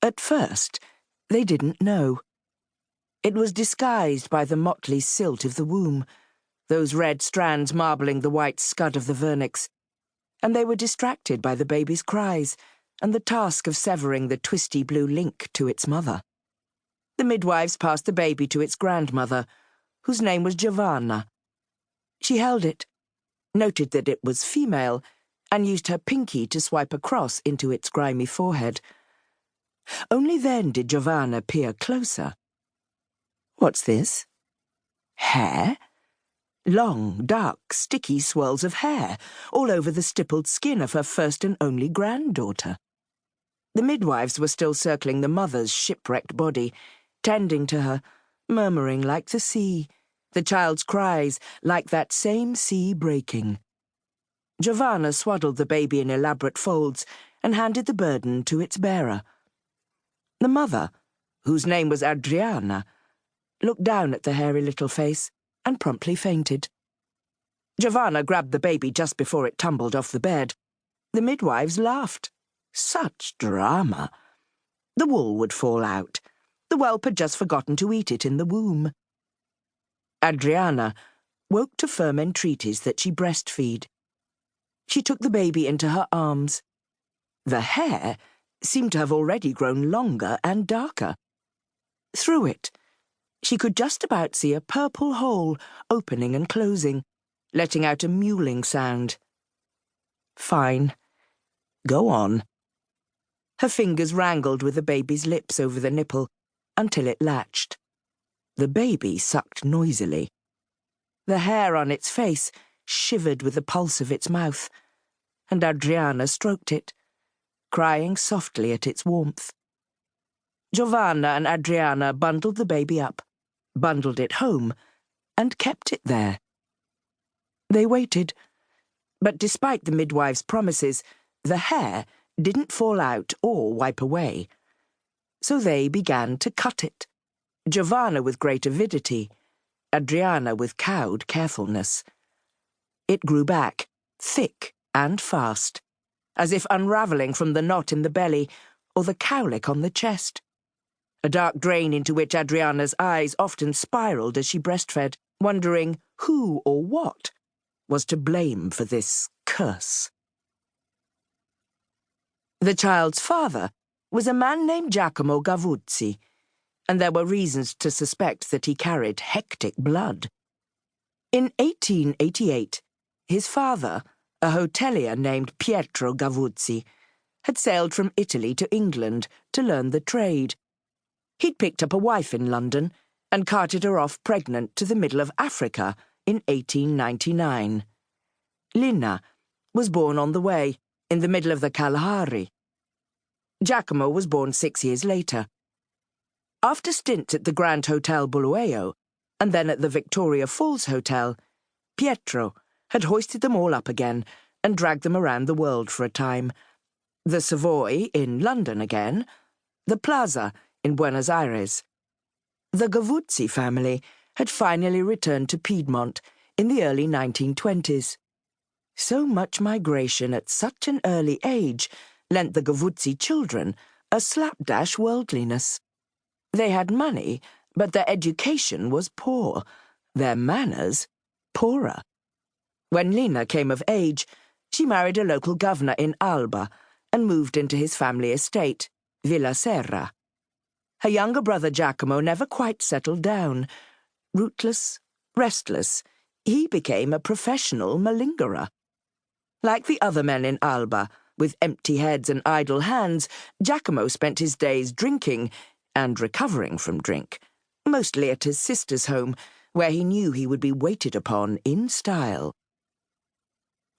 At first, they didn't know. It was disguised by the motley silt of the womb, those red strands marbling the white scud of the vernix, and they were distracted by the baby's cries and the task of severing the twisty blue link to its mother. The midwives passed the baby to its grandmother, whose name was Giovanna. She held it, noted that it was female, and used her pinky to swipe across into its grimy forehead. Only then did Giovanna peer closer. What's this? Hair? Long, dark, sticky swirls of hair all over the stippled skin of her first and only granddaughter. The midwives were still circling the mother's shipwrecked body, tending to her, murmuring like the sea, the child's cries like that same sea breaking. Giovanna swaddled the baby in elaborate folds and handed the burden to its bearer. The mother, whose name was Adriana, looked down at the hairy little face and promptly fainted. Giovanna grabbed the baby just before it tumbled off the bed. The midwives laughed. Such drama! The wool would fall out. The whelp had just forgotten to eat it in the womb. Adriana woke to firm entreaties that she breastfeed. She took the baby into her arms. The hair seemed to have already grown longer and darker. Through it, she could just about see a purple hole opening and closing, letting out a mewling sound. Fine. Go on. Her fingers wrangled with the baby's lips over the nipple until it latched. The baby sucked noisily. The hair on its face shivered with the pulse of its mouth, and Adriana stroked it, crying softly at its warmth. Giovanna and Adriana bundled the baby up, bundled it home, and kept it there. They waited, but despite the midwife's promises, the hair didn't fall out or wipe away. So they began to cut it, Giovanna with great avidity, Adriana with cowed carefulness. It grew back, thick and fast, as if unravelling from the knot in the belly or the cowlick on the chest. A dark drain into which Adriana's eyes often spiralled as she breastfed, wondering who or what was to blame for this curse. The child's father was a man named Giacomo Gavuzzi, and there were reasons to suspect that he carried hectic blood. In 1888, his father, a hotelier named Pietro Gavuzzi, had sailed from Italy to England to learn the trade. He'd picked up a wife in London and carted her off pregnant to the middle of Africa in 1899. Lina was born on the way, in the middle of the Kalahari. Giacomo was born 6 years later. After stints at the Grand Hotel Buluwayo, and then at the Victoria Falls Hotel, Pietro had hoisted them all up again and dragged them around the world for a time. The Savoy in London again, the Plaza in Buenos Aires. The Gavuzzi family had finally returned to Piedmont in the early 1920s. So much migration at such an early age lent the Gavuzzi children a slapdash worldliness. They had money, but their education was poor, their manners poorer. When Lina came of age, she married a local governor in Alba and moved into his family estate, Villa Serra. Her younger brother Giacomo never quite settled down. Rootless, restless, he became a professional malingerer. Like the other men in Alba, with empty heads and idle hands, Giacomo spent his days drinking and recovering from drink, mostly at his sister's home, where he knew he would be waited upon in style.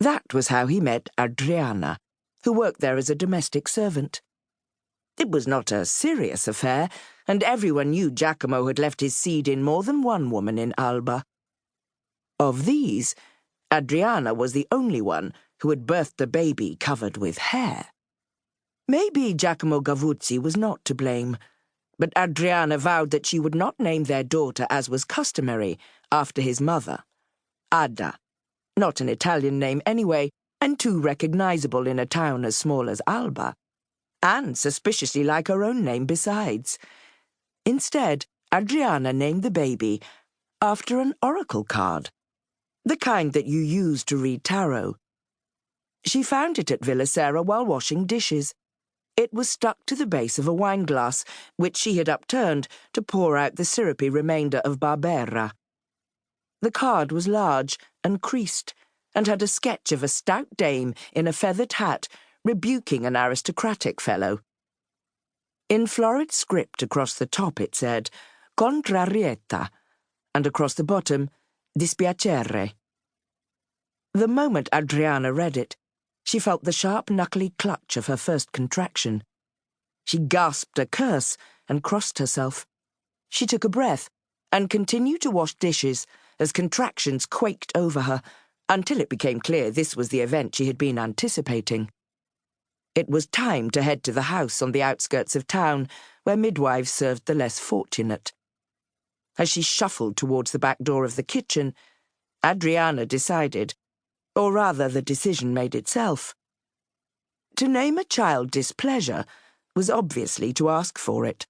That was how he met Adriana, who worked there as a domestic servant. It was not a serious affair, and everyone knew Giacomo had left his seed in more than one woman in Alba. Of these, Adriana was the only one who had birthed a baby covered with hair. Maybe Giacomo Gavuzzi was not to blame, but Adriana vowed that she would not name their daughter as was customary after his mother, Ada, not an Italian name anyway, and too recognizable in a town as small as Alba. and suspiciously like her own name besides. Instead, Adriana named the baby after an oracle card, the kind that you use to read tarot. She found it at Villa Sera while washing dishes. It was stuck to the base of a wineglass, which she had upturned to pour out the syrupy remainder of Barbera. The card was large and creased, and had a sketch of a stout dame in a feathered hat rebuking an aristocratic fellow. In florid script across the top it said, Contrarieta, and across the bottom, Dispiacere. The moment Adriana read it, she felt the sharp, knuckly clutch of her first contraction. She gasped a curse and crossed herself. She took a breath and continued to wash dishes as contractions quaked over her, until it became clear this was the event she had been anticipating. It was time to head to the house on the outskirts of town, where midwives served the less fortunate. As she shuffled towards the back door of the kitchen, Adriana decided, or rather the decision made itself. To name a child displeasure was obviously to ask for it.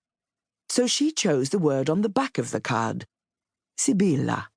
So she chose the word on the back of the card, Sibilla.